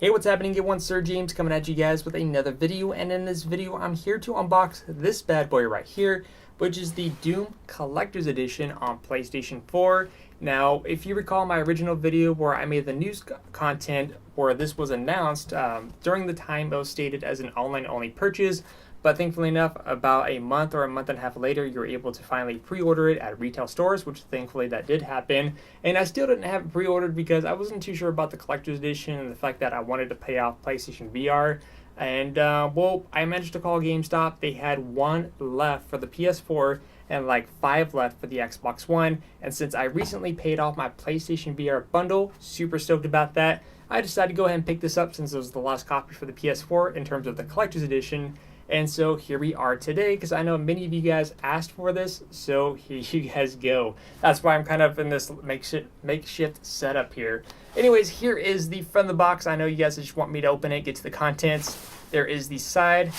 Hey, what's happening? Get one, Sir James coming at you guys with another video, and in this video I'm here to unbox this bad boy right here, which is the Doom Collector's Edition on PlayStation 4. Now, if you recall my original video where I made the news content where this was announced, during the time it was stated as an online-only purchase, but thankfully enough, about a month or a month and a half later, you're able to finally pre-order it at retail stores, which thankfully that did happen. And I still didn't have it pre-ordered because I wasn't too sure about the collector's edition and the fact that I wanted to pay off PlayStation VR. And, well, I managed to call GameStop. They had one left for the PS4 and like 5 left for the Xbox One. And since I recently paid off my PlayStation VR bundle, super stoked about that, I decided to go ahead and pick this up since it was the last copy for the PS4 in terms of the collector's edition. And so here we are today, because I know many of you guys asked for this, so here you guys go. That's why I'm kind of in this makeshift setup here. Anyways, here is the front of the box. I know you guys just want me to open it, get to the contents. There is the side.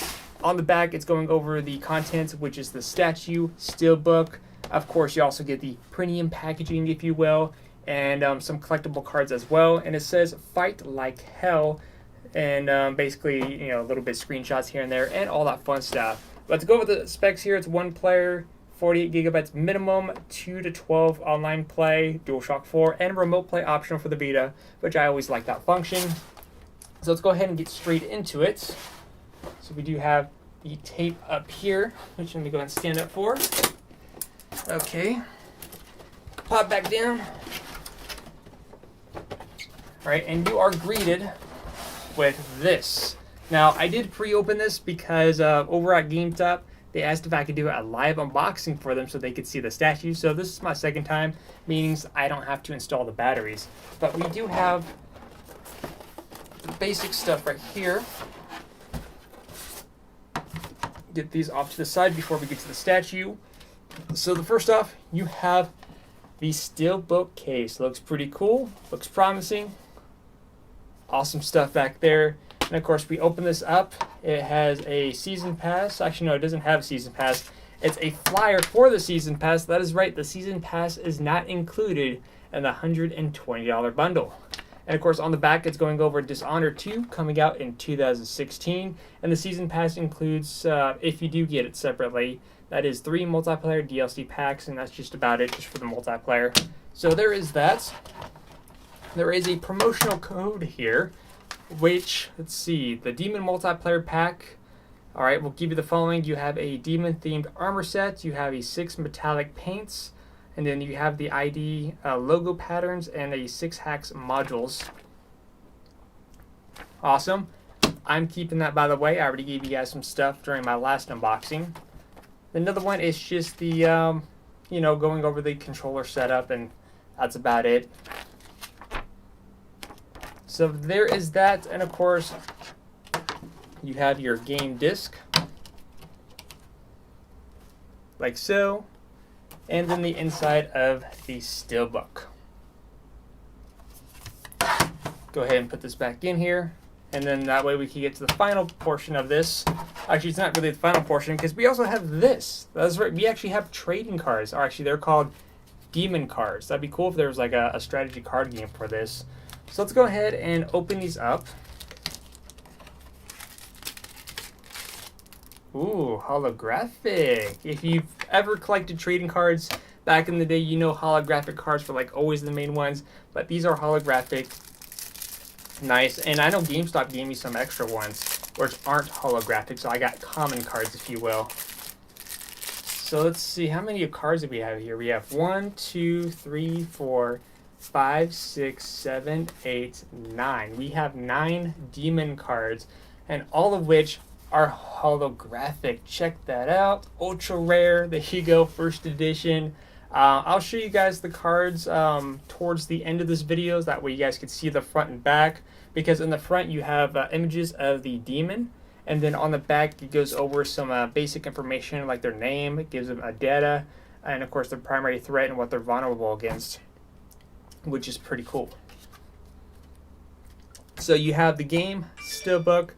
On the back, it's going over the contents, which is the statue, steelbook. Of course, you also get the premium packaging, if you will, and some collectible cards as well. And it says, "Fight like hell." And basically, you know, a little bit screenshots here and there and all that fun stuff. But to go over the specs here, it's one player, 48 gigabytes minimum, 2 to 12 online play, DualShock 4, and remote play optional for the Vita, which I always like that function. So let's go ahead and get straight into it. So we do have the tape up here, which I'm going to go ahead and stand up for. Okay. Pop back down. All right, and you are greeted with this. Now, I did pre-open this because over at GameStop, they asked if I could do a live unboxing for them so they could see the statue. So this is my second time, meaning I don't have to install the batteries. But we do have the basic stuff right here. Get these off to the side before we get to the statue. So the first off, you have the steelbook case. Looks pretty cool, looks promising. Awesome stuff back there. And of course, we open this up. It has a season pass. Actually, no, it doesn't have a season pass. It's a flyer for the season pass. That is right. The season pass is not included in the $120 bundle. And of course, on the back, it's going over Dishonored 2 coming out in 2016. And the season pass includes, if you do get it separately, that is 3 multiplayer DLC packs. And that's just about it, just for the multiplayer. So there is that. There is a promotional code here, which, let's see, the Demon Multiplayer Pack, all right, will give you the following. You have a Demon-themed armor set, you have 6 metallic paints, and then you have the ID logo patterns and 6 hacks modules. Awesome. I'm keeping that, by the way. I already gave you guys some stuff during my last unboxing. Another one is just the, you know, going over the controller setup, and that's about it. So there is that, and of course, you have your game disc, like so, and then the inside of the steelbook. Go ahead and put this back in here, and then that way we can get to the final portion of this. Actually, it's not really the final portion, because we also have this. That's right, we actually have trading cards, or actually they're called demon cards. That'd be cool if there was like a strategy card game for this. So let's go ahead and open these up. Ooh, holographic. If you've ever collected trading cards back in the day, you know holographic cards were like always the main ones, but these are holographic. Nice. And I know GameStop gave me some extra ones which aren't holographic, so I got common cards, if you will. So let's see, how many cards do we have here? We have 1, 2, 3, 4, 5, 6, 7, 8, 9. We have 9 demon cards, and all of which are holographic. Check that out. Ultra rare. There you go. First edition. I'll show you guys the cards towards the end of this video. That way you guys can see the front and back. Because in the front you have images of the demon. And then on the back it goes over some basic information like their name. It gives them a data. And of course their primary threat and what they're vulnerable against, which is pretty cool. So you have the game, steelbook,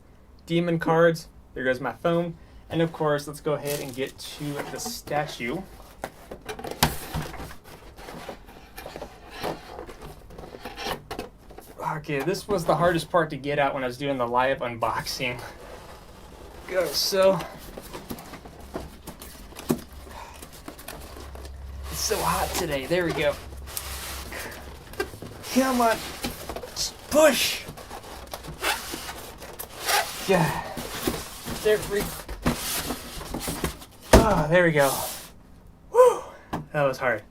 demon cards. There goes my phone. And of course, let's go ahead and get to the statue. Okay, this was the hardest part to get out when I was doing the live unboxing. Go, so it's so hot today. There we go. Come on. Just push. Yeah. There we there we go. Woo! That was hard.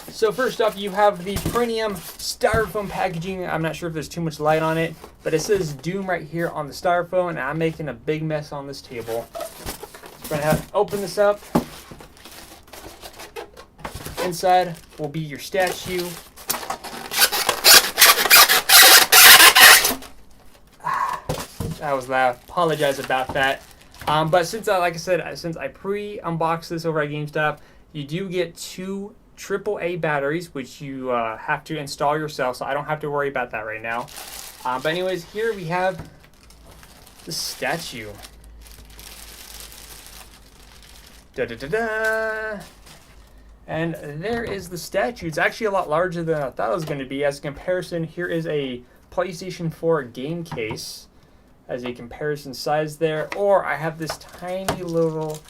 So first off, you have the premium styrofoam packaging. I'm not sure if there's too much light on it, but it says Doom right here on the styrofoam, and I'm making a big mess on this table. I'm gonna have to open this up. Inside will be your statue. That was loud. Apologize about that. But since like I said, since I pre-unboxed this over at GameStop, you do get 2 AAA batteries, which you have to install yourself, so I don't have to worry about that right now. But anyways, here we have the statue. Da-da-da-da! And there is the statue. It's actually a lot larger than I thought it was going to be. As a comparison, here is a PlayStation 4 game case as a comparison size there. Or I have this tiny little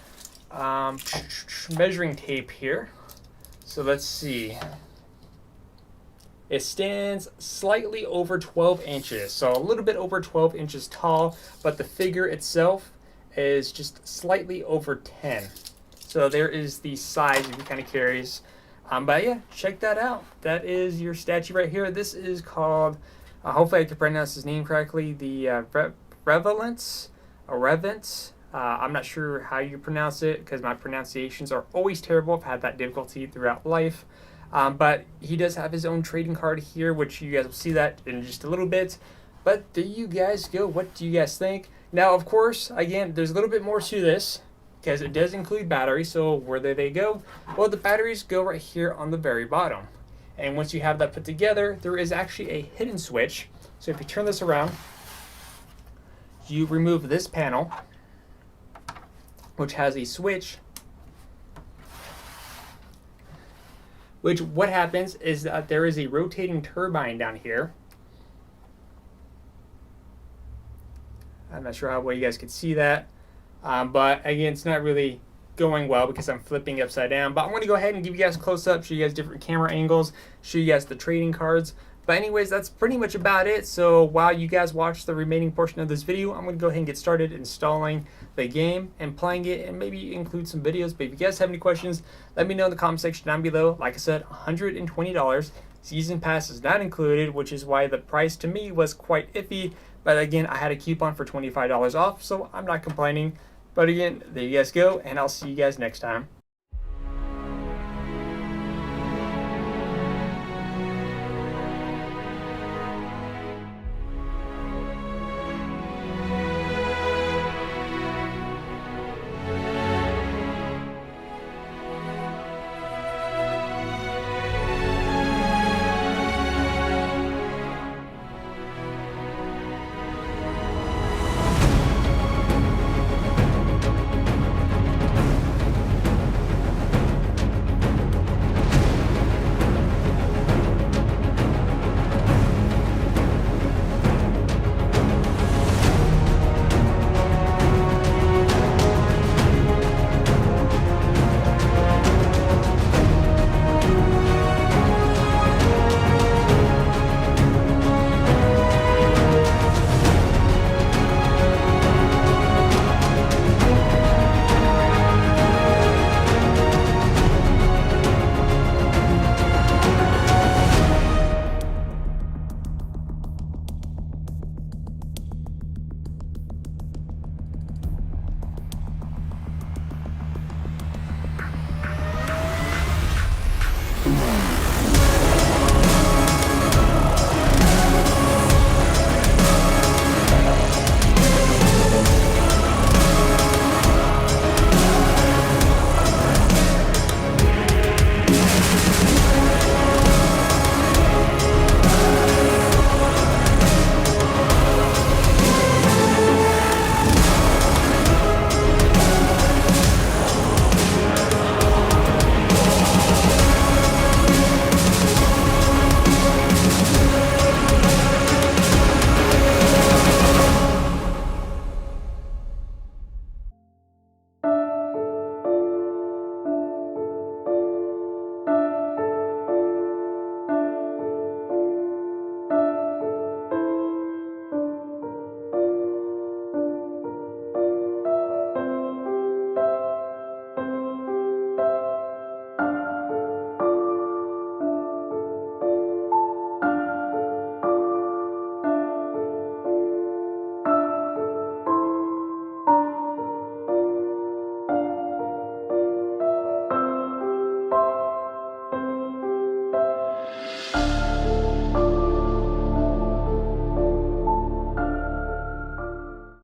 measuring tape here. So let's see. It stands slightly over 12 inches. So a little bit over 12 inches tall, but the figure itself is just slightly over 10. So there is the size if you kind of carries. But yeah, check that out. That is your statue right here. This is called, hopefully I can pronounce his name correctly, the Revenant. I'm not sure how you pronounce it because my pronunciations are always terrible. I've had that difficulty throughout life. But he does have his own trading card here, which you guys will see that in just a little bit. But there you guys go. What do you guys think? Now, of course, again, there's a little bit more to this because it does include batteries. So where do they go? Well, the batteries go right here on the very bottom. And once you have that put together, there is actually a hidden switch. So if you turn this around, you remove this panel, which has a switch, which what happens is that there is a rotating turbine down here. I'm not sure how well you guys can see that, but again, it's not really going well because I'm flipping upside down. But I'm going to go ahead and give you guys a close-up, show you guys different camera angles, show you guys the trading cards. But anyways, that's pretty much about it. So while you guys watch the remaining portion of this video, I'm going to go ahead and get started installing the game and playing it, and maybe include some videos. But if you guys have any questions, let me know in the comment section down below. Like I said, $120. Season pass is not included, which is why the price to me was quite iffy. But again, I had a coupon for $25 off, so I'm not complaining. But again, there you guys go, and I'll see you guys next time.